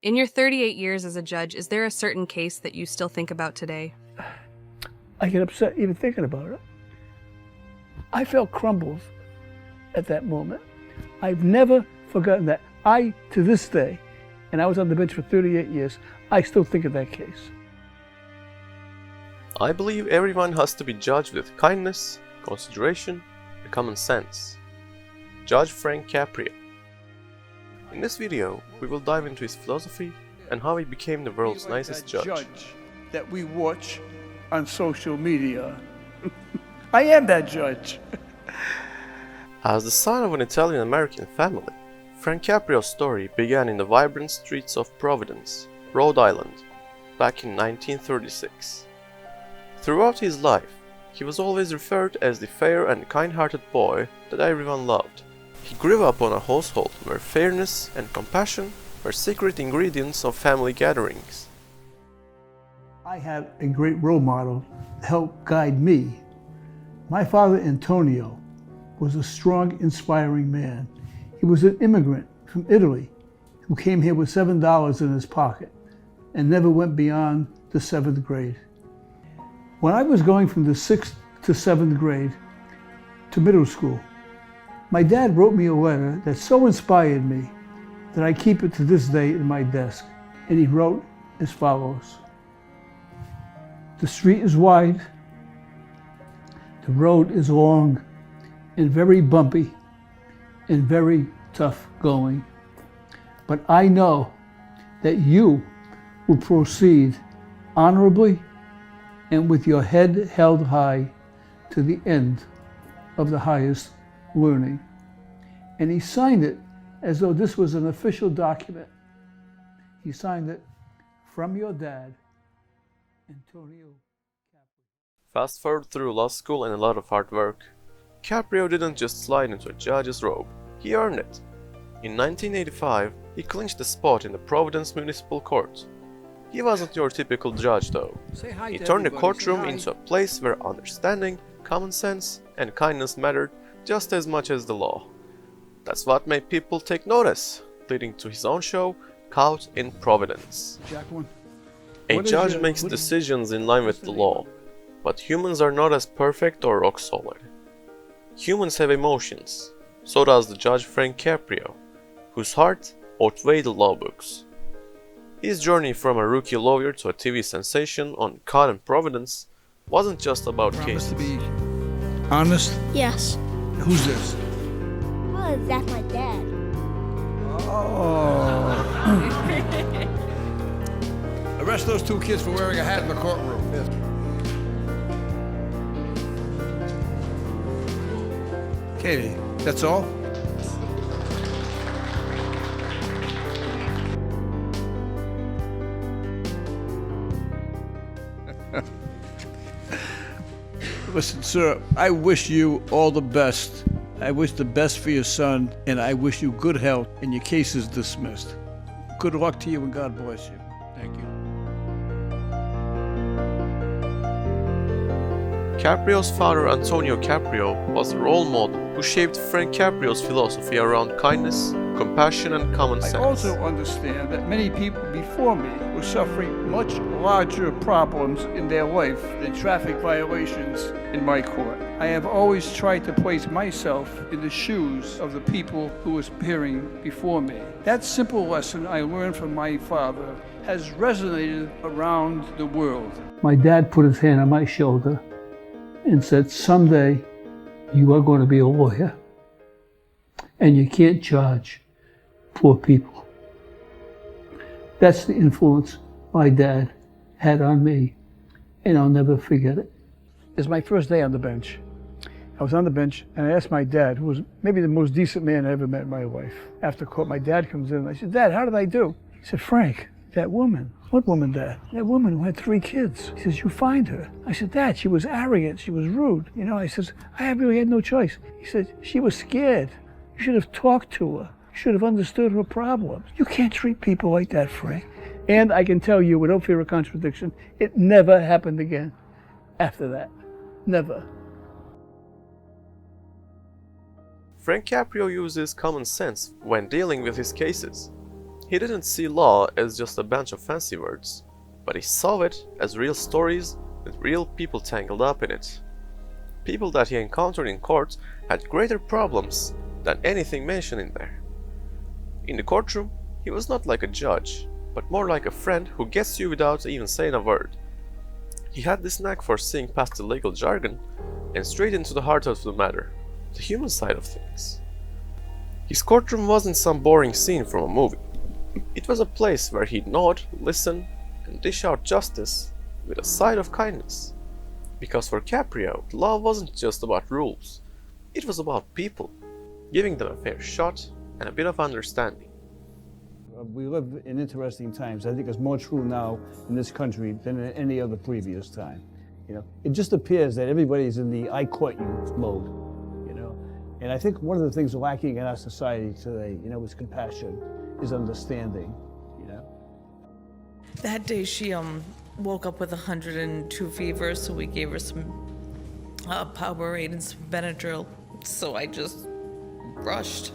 In your 38 years as a judge, is there a certain case that you still think about today? I get upset even thinking about it. I felt crumbles at that moment. I've never forgotten that. To this day, and I was on the bench for 38 years, I still think of that case. I believe everyone has to be judged with kindness, consideration, and common sense. Judge Frank Caprio. In this video, we will dive into his philosophy and how he became the world's nicest judge. That we watch on social media. I am that judge. As the son of an Italian-American family, Frank Caprio's story began in the vibrant streets of Providence, Rhode Island, back in 1936. Throughout his life, he was always referred as the fair and kind-hearted boy that everyone loved. He grew up in a household where fairness and compassion were secret ingredients of family gatherings. I had a great role model to help guide me. My father, Antonio, was a strong, inspiring man. He was an immigrant from Italy who came here with $7 in his pocket and never went beyond the 7th grade. When I was going from the 6th to 7th grade to middle school, my dad wrote me a letter that so inspired me that I keep it to this day in my desk. And he wrote as follows: "The street is wide, the road is long and very bumpy and very tough going. But I know that you will proceed honorably and with your head held high to the end of the highest learning." And he signed it as though this was an official document. He signed it, "From your dad, Antonio Caprio." Fast forward through law school and a lot of hard work, Caprio didn't just slide into a judge's robe, he earned it. In 1985, he clinched a spot in the Providence Municipal Court. He wasn't your typical judge though. He turned the courtroom into a place where understanding, common sense, and kindness mattered just as much as the law. That's what made people take notice, leading to his own show, Caught in Providence. A judge makes decisions in line with the law, but humans are not as perfect or rock solid. Humans have emotions, so does the Judge Frank Caprio, whose heart outweighed the law books. His journey from a rookie lawyer to a TV sensation on Caught in Providence wasn't just about cases. To be honest? Yes. Who's this? Oh, that's my dad. Oh. Arrest those two kids for wearing a hat in the courtroom. Yes. Katie, that's all? Listen, sir, I wish you all the best. I wish the best for your son, and I wish you good health, and your case is dismissed. Good luck to you, and God bless you. Thank you. Caprio's father, Antonio Caprio, was a role model who shaped Frank Caprio's philosophy around kindness, compassion, and common sense. I also understand that many people before me were suffering much larger problems in their life than traffic violations in my court. I have always tried to place myself in the shoes of the people who were appearing before me. That simple lesson I learned from my father has resonated around the world. My dad put his hand on my shoulder and said, "Someday you are going to be a lawyer, and you can't judge poor people." That's the influence my dad had on me, and I'll never forget it. It's my first day on the bench. I was on the bench, and I asked my dad, who was maybe the most decent man I ever met in my life. After court, my dad comes in, and I said, "Dad, how did I do?" He said, "Frank, that woman." "What woman, Dad?" "That woman who had 3 kids." He says, "You find her." I said, "Dad, she was arrogant, she was rude." I said, "I really had no choice." He said, "She was scared. You should have talked to her. You should have understood her problems. You can't treat people like that, Frank." And I can tell you, without fear of contradiction, it never happened again after that. Never. Frank Caprio uses common sense when dealing with his cases. He didn't see law as just a bunch of fancy words, but he saw it as real stories with real people tangled up in it. People that he encountered in court had greater problems than anything mentioned in there. In the courtroom, he was not like a judge, but more like a friend who gets you without even saying a word. He had this knack for seeing past the legal jargon and straight into the heart of the matter, the human side of things. His courtroom wasn't some boring scene from a movie. It was a place where he'd nod, listen, and dish out justice with a side of kindness. Because for Caprio, law wasn't just about rules, it was about people, giving them a fair shot and a bit of understanding. We live in interesting times. I think it's more true now in this country than in any other previous time. It just appears that everybody's in the I caught you mode, And I think one of the things lacking in our society today, is compassion, is understanding, That day she woke up with 102 fever, so we gave her some Powerade and some Benadryl. So I just rushed.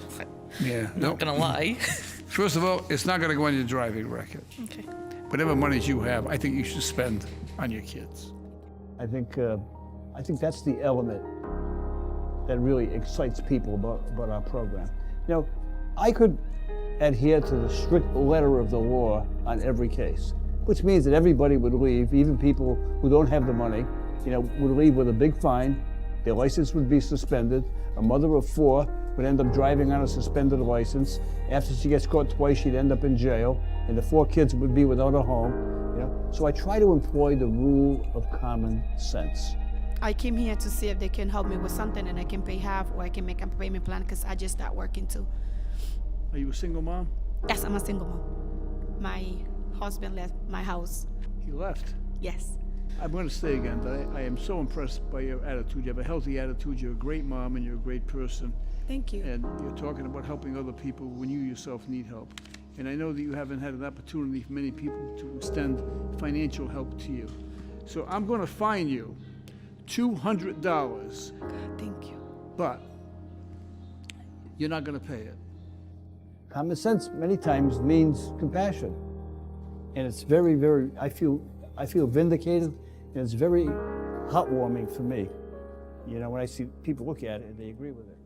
Yeah, Not gonna lie. First of all, it's not going to go on your driving record. Okay. Whatever monies you have, I think you should spend on your kids. I think that's the element that really excites people about our program. I could adhere to the strict letter of the law on every case, which means that everybody would leave, even people who don't have the money, would leave with a big fine, their license would be suspended, a mother of 4 would end up driving on a suspended license. After she gets caught twice, she'd end up in jail, and the 4 kids would be without a home. So I try to employ the rule of common sense. I came here to see if they can help me with something and I can pay half or I can make a payment plan because I just started working too. Are you a single mom? Yes, I'm a single mom. My husband left my house. He left. Yes. I'm going to say again that I am so impressed by your attitude. You have a healthy attitude. You're a great mom and you're a great person. Thank you. And you're talking about helping other people when you yourself need help. And I know that you haven't had an opportunity for many people to extend financial help to you. So I'm going to fine you $200. God, thank you. But you're not going to pay it. Common sense many times means compassion. And it's very, very, I feel vindicated, and it's very heartwarming for me. When I see people look at it and they agree with it.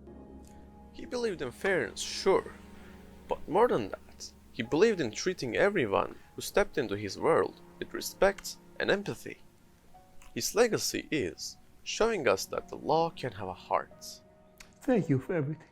He believed in fairness, sure, but more than that, he believed in treating everyone who stepped into his world with respect and empathy. His legacy is showing us that the law can have a heart. Thank you for everything.